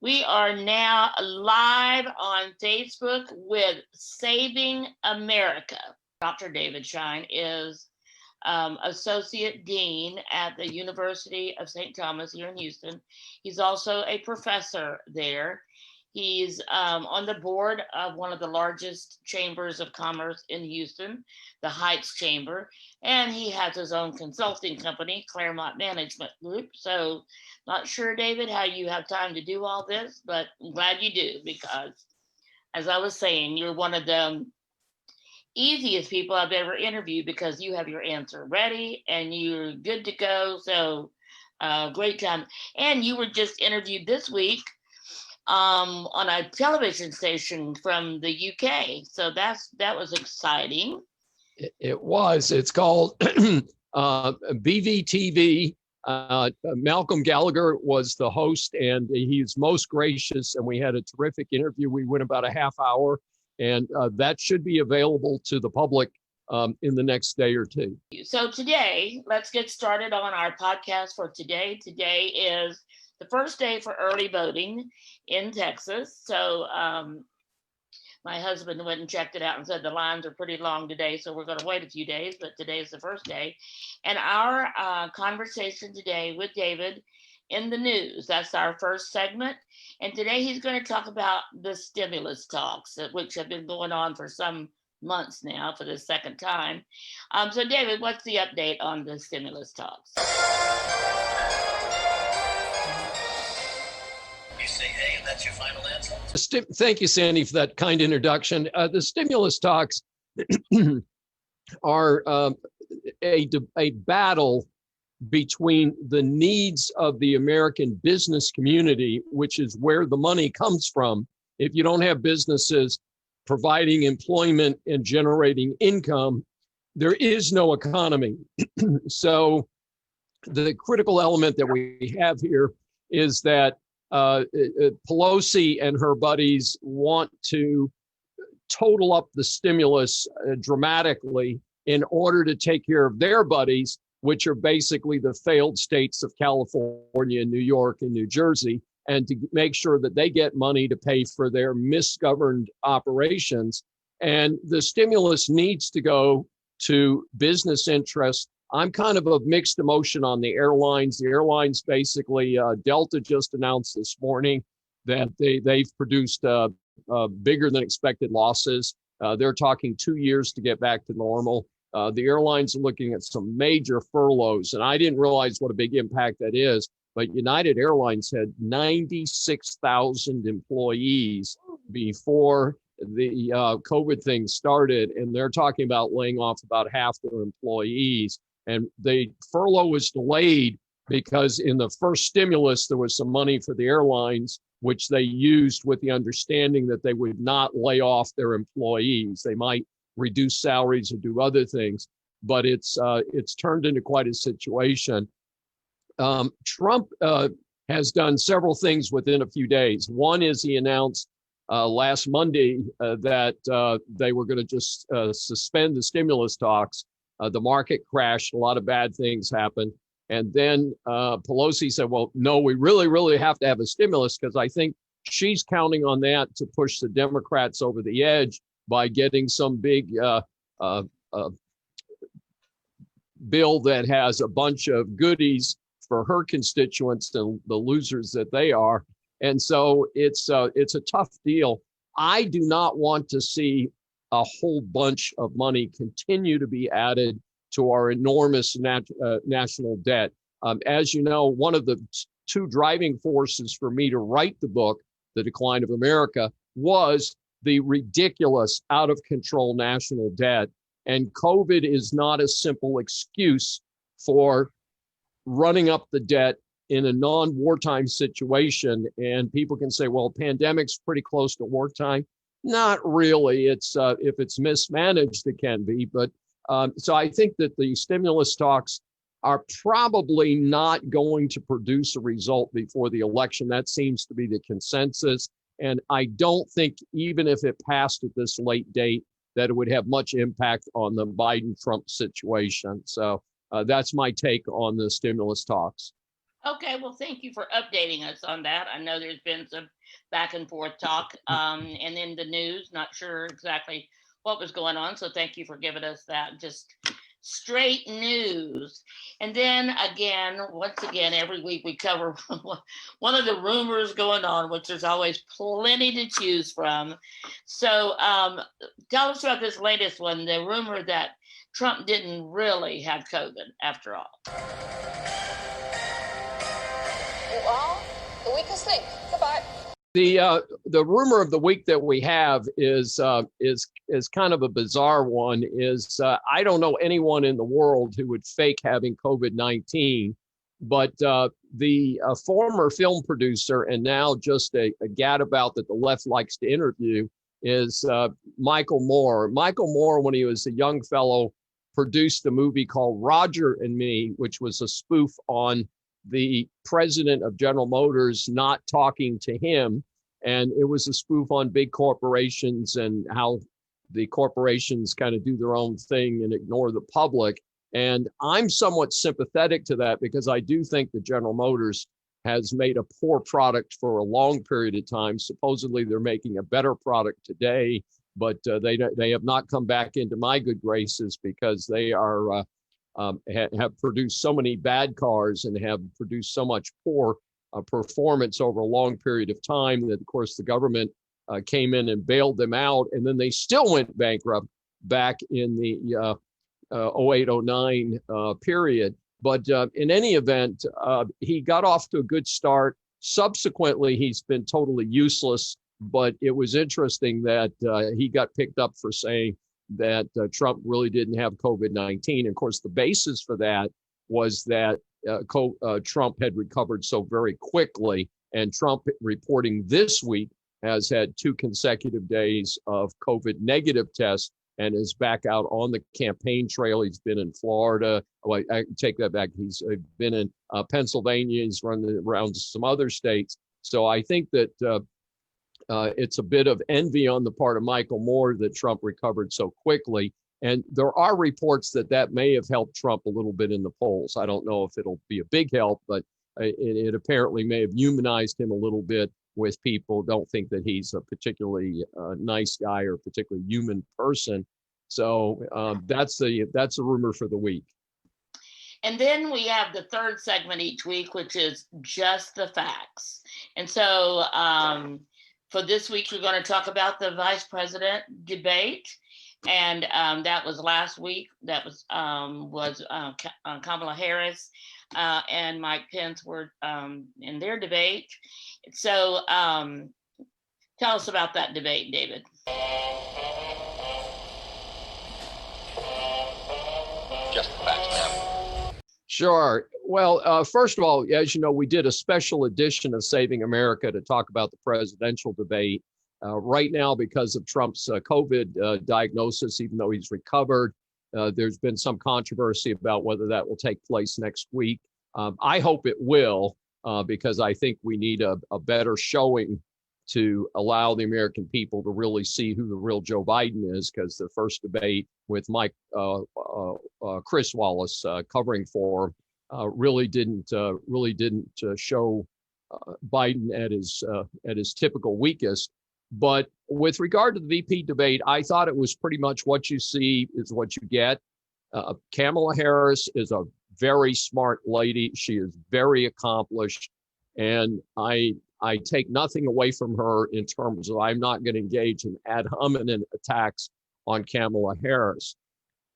We are now live on Facebook with Saving America. Dr. David Schein is Associate Dean at the University of St. Thomas here in Houston. He's also a professor there. He's on the board of one of the largest chambers of commerce in Houston, the Heights Chamber, and he has his own consulting company, Claremont Management Group. So not sure, David, how you have time to do all this, but I'm glad you do, because as I was saying, you're one of the easiest people I've ever interviewed because you have your answer ready and you're good to go. So great time. And you were just interviewed this week on a television station from the UK. So that was exciting. It was. It's called BVTV. Malcolm Gallagher was the host, and he's most gracious, and we had a terrific interview. We went about a half hour, and that should be available to the public in the next day or two. So today, let's get started on our podcast for today. Today is the first day for early voting in Texas. So my husband went and checked it out and said the lines are pretty long today, so we're going to wait a few days, but today is the first day. And our conversation today with David in the news, that's our first segment. And today he's going to talk about the stimulus talks, which have been going on for some months now for the second time. So David, what's the update on the stimulus talks? You say, hey, and that's your final answer? Thank you, Sandy, for that kind introduction. The stimulus talks are a battle between the needs of the American business community, which is where the money comes from. If you don't have businesses providing employment and generating income, there is no economy. So the critical element that we have here is that Pelosi and her buddies want to total up the stimulus dramatically in order to take care of their buddies, which are basically the failed states of California, New York, and New Jersey, and to make sure that they get money to pay for their misgoverned operations. And the stimulus needs to go to business interests. I'm kind of mixed emotion on the airlines. The airlines basically, Delta just announced this morning that they've produced bigger than expected losses. They're talking 2 years to get back to normal. The airlines are looking at some major furloughs, and I didn't realize what a big impact that is. But United Airlines had 96,000 employees before the COVID thing started, and they're talking about laying off about half their employees. And the furlough was delayed because in the first stimulus, there was some money for the airlines, which they used with the understanding that they would not lay off their employees. They might reduce salaries or do other things, but it's turned into quite a situation. Trump has done several things within a few days. One is he announced last Monday that they were going to just suspend the stimulus talks. The market crashed. A lot of bad things happened. And then Pelosi said, well, no, we really, really have to have a stimulus, because I think she's counting on that to push the Democrats over the edge by getting some big bill that has a bunch of goodies for her constituents and the losers that they are. And so it's a tough deal. I do not want to see a whole bunch of money continue to be added to our enormous national debt. As you know, one of the two driving forces for me to write the book, The Decline of America, was the ridiculous, out of control national debt. And COVID is not a simple excuse for running up the debt in a non-wartime situation. And people can say, well, pandemic's pretty close to wartime. Not really. It's if it's mismanaged, it can be. But so I think that the stimulus talks are probably not going to produce a result before the election. That seems to be the consensus. And I don't think, even if it passed at this late date, that it would have much impact on the Biden-Trump situation. So that's my take on the stimulus talks. Okay, well, thank you for updating us on that. I know there's been some back and forth talk, and in the news, not sure exactly what was going on. So thank you for giving us that just straight news. And then again, once again, every week we cover one of the rumors going on, which there's always plenty to choose from. So tell us about this latest one, the rumor that Trump didn't really have COVID after all. Well, the weakest link. Goodbye. The rumor of the week that we have is kind of a bizarre one. I don't know anyone in the world who would fake having COVID-19, but the former film producer and now just a gadabout that the left likes to interview is Michael Moore. Michael Moore, when he was a young fellow, produced a movie called Roger and Me, which was a spoof on the president of General Motors not talking to him. And it was a spoof on big corporations and how the corporations kind of do their own thing and ignore the public. And I'm somewhat sympathetic to that because I do think that General Motors has made a poor product for a long period of time. Supposedly they're making a better product today, but they have not come back into my good graces because they are have produced so many bad cars and have produced so much poor performance over a long period of time that, of course, the government came in and bailed them out. And then they still went bankrupt back in the 08-09 period. But in any event, he got off to a good start. Subsequently, he's been totally useless. But it was interesting that he got picked up for saying that Trump really didn't have COVID-19. Of course, the basis for that was that Trump had recovered so very quickly. And Trump, reporting this week, has had 2 consecutive days of COVID negative tests and is back out on the campaign trail. He's been in Florida. Oh, I take that back. He's been in Pennsylvania. He's run around some other states. So I think that it's a bit of envy on the part of Michael Moore that Trump recovered so quickly. And there are reports that may have helped Trump a little bit in the polls. I don't know if it'll be a big help, but it apparently may have humanized him a little bit with people. Don't think that he's a particularly nice guy or particularly human person. So that's a rumor for the week. And then we have the third segment each week, which is just the facts. And so for this week, we're going to talk about the vice president debate. And that was last week. That was Kamala Harris and Mike Pence were in their debate. So tell us about that debate, David. Just the facts, ma'am. Sure. Well, first of all, as you know, we did a special edition of Saving America to talk about the presidential debate. Right now, because of Trump's COVID diagnosis, even though he's recovered, there's been some controversy about whether that will take place next week. I hope it will, because I think we need a better showing to allow the American people to really see who the real Joe Biden is, because the first debate with Chris Wallace covering for him really didn't show Biden at his typical weakest. But with regard to the VP debate, I thought it was pretty much what you see is what you get. Kamala Harris is a very smart lady. She is very accomplished. And I take nothing away from her in terms of I'm not going to engage in ad hominem attacks on Kamala Harris.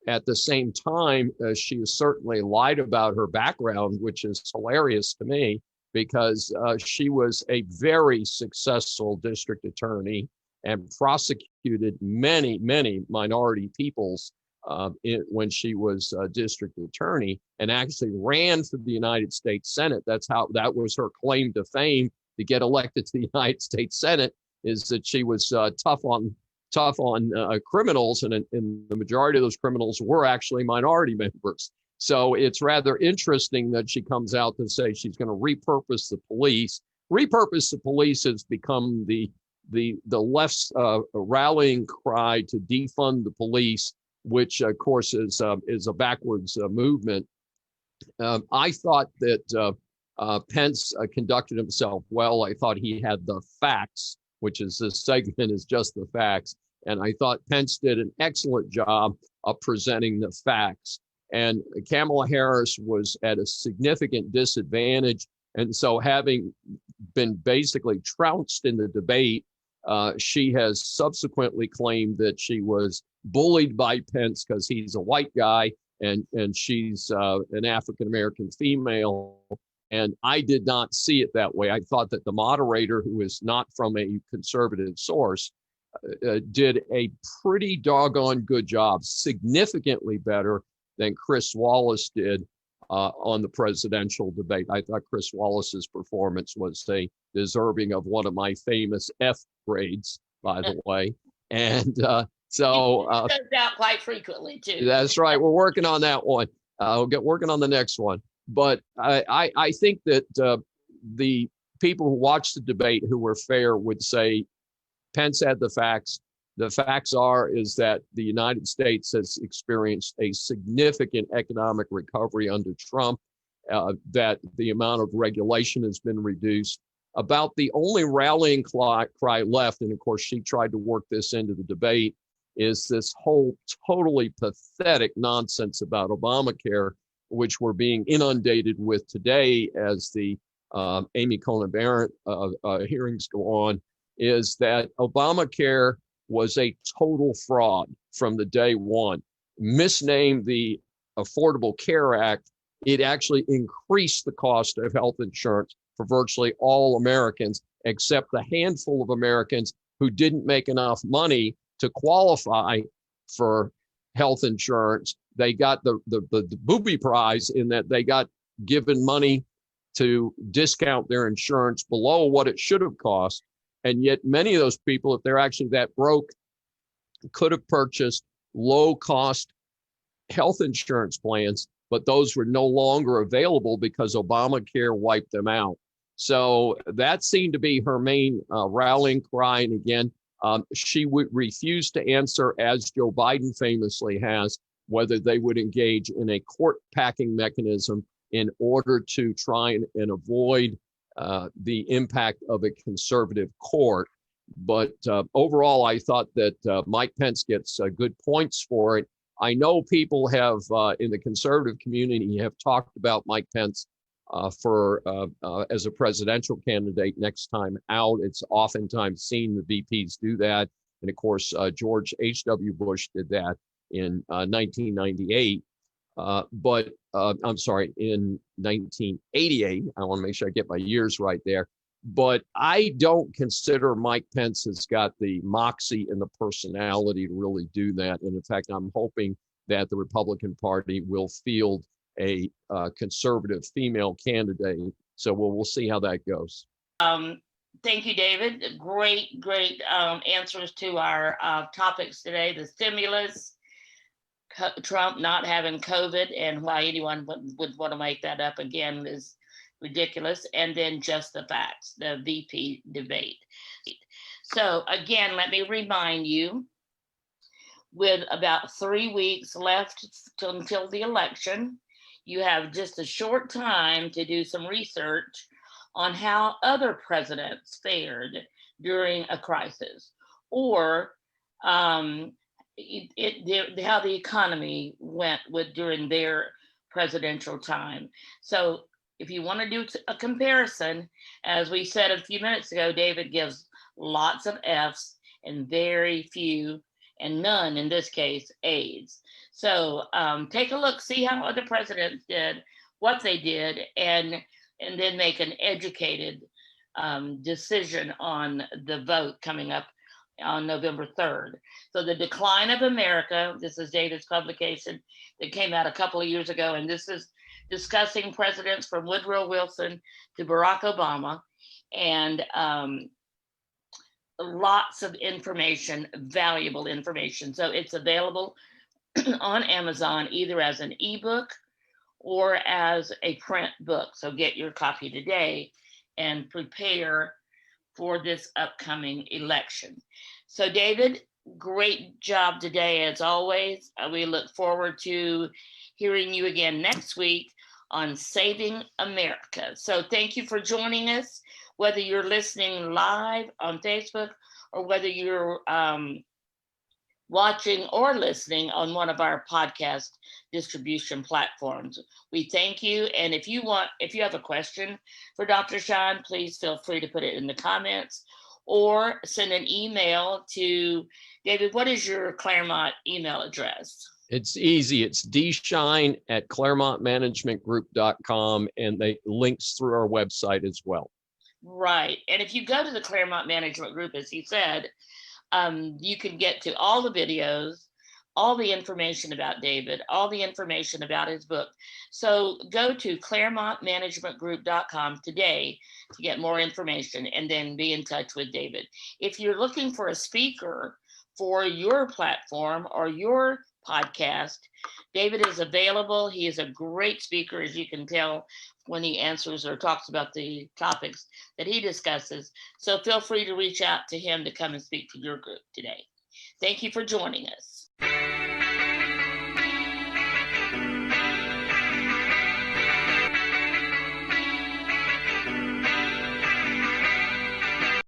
At the same time, she has certainly lied about her background, which is hilarious to me, because she was a very successful district attorney and prosecuted many, many minority peoples when she was district attorney, and actually ran for the United States Senate. That was her claim to fame to get elected to the United States Senate, is that she was tough on criminals, and the majority of those criminals were actually minority members. So it's rather interesting that she comes out to say she's going to repurpose the police. Repurpose the police has become the left's rallying cry to defund the police, which of course is a backwards movement. I thought that Pence conducted himself well. I thought he had the facts, which is this segment is just the facts. And I thought Pence did an excellent job of presenting the facts. And Kamala Harris was at a significant disadvantage. And so, having been basically trounced in the debate, she has subsequently claimed that she was bullied by Pence because he's a white guy and she's an African-American female. And I did not see it that way. I thought that the moderator, who is not from a conservative source, did a pretty doggone good job, significantly better than Chris Wallace did on the presidential debate. I thought Chris Wallace's performance was deserving of one of my famous F grades, by the way. And so does that quite frequently too. That's right. We're working on that one. We'll get working on the next one. But I think that the people who watched the debate who were fair would say Pence had the facts. The facts is that the United States has experienced a significant economic recovery under Trump, that the amount of regulation has been reduced. About the only rallying cry left, and of course she tried to work this into the debate, is this whole totally pathetic nonsense about Obamacare, which we're being inundated with today as the Amy Coney Barrett hearings go on, is that Obamacare was a total fraud from the day one. Misnamed the Affordable Care Act, it actually increased the cost of health insurance for virtually all Americans, except the handful of Americans who didn't make enough money to qualify for health insurance. They got the booby prize in that they got given money to discount their insurance below what it should have cost. And yet many of those people, if they're actually that broke, could have purchased low-cost health insurance plans, but those were no longer available because Obamacare wiped them out. So that seemed to be her main rallying cry. And again, she would refuse to answer, as Joe Biden famously has, whether they would engage in a court packing mechanism in order to try and avoid the impact of a conservative court. But overall, I thought that Mike Pence gets good points for it. I know people have in the conservative community have talked about Mike Pence as a presidential candidate next time out. It's oftentimes seen the VPs do that. And of course, George H.W. Bush did that in 1998. But I'm sorry, in 1988. I want to make sure I get my years right there. But I don't consider Mike Pence has got the moxie and the personality to really do that. And in fact, I'm hoping that the Republican Party will field a conservative female candidate. So we'll see how that goes. Thank you, David. Great answers to our topics today: the stimulus, Trump not having COVID, and why anyone would want to make that up again is ridiculous, and then just the facts, the VP debate. So again, let me remind you, with about 3 weeks left until the election, you have just a short time to do some research on how other presidents fared during a crisis, or how the economy went during their presidential time. So if you want to do a comparison, as we said a few minutes ago, David gives lots of Fs and very few, and none in this case, A's. So take a look, see how other presidents did, what they did, and then make an educated decision on the vote coming up on November 3rd. So The Decline of America, this is David's publication that came out a couple of years ago, and this is discussing presidents from Woodrow Wilson to Barack Obama, and lots of information, valuable information. So it's available on Amazon, either as an ebook or as a print book. So get your copy today and prepare for this upcoming election. So David, great job today as always. We look forward to hearing you again next week on saving America. So thank you for joining us, whether you're listening live on Facebook or whether you're watching or listening on one of our podcast distribution platforms. We thank you. And if you have a question for Dr. Schein, please feel free to put it in the comments or send an email to David. What is your Claremont email address? It's easy. It's dschein@claremontmanagementgroup.com, and they links through our website as well. Right. And if you go to the Claremont Management Group, as he said, you can get to all the videos, all the information about David, all the information about his book. So go to ClaremontManagementGroup.com today to get more information and then be in touch with David. If you're looking for a speaker for your platform or your podcast, David is available. He is a great speaker, as you can tell when he answers or talks about the topics that he discusses. So feel free to reach out to him to come and speak to your group today. Thank you for joining us.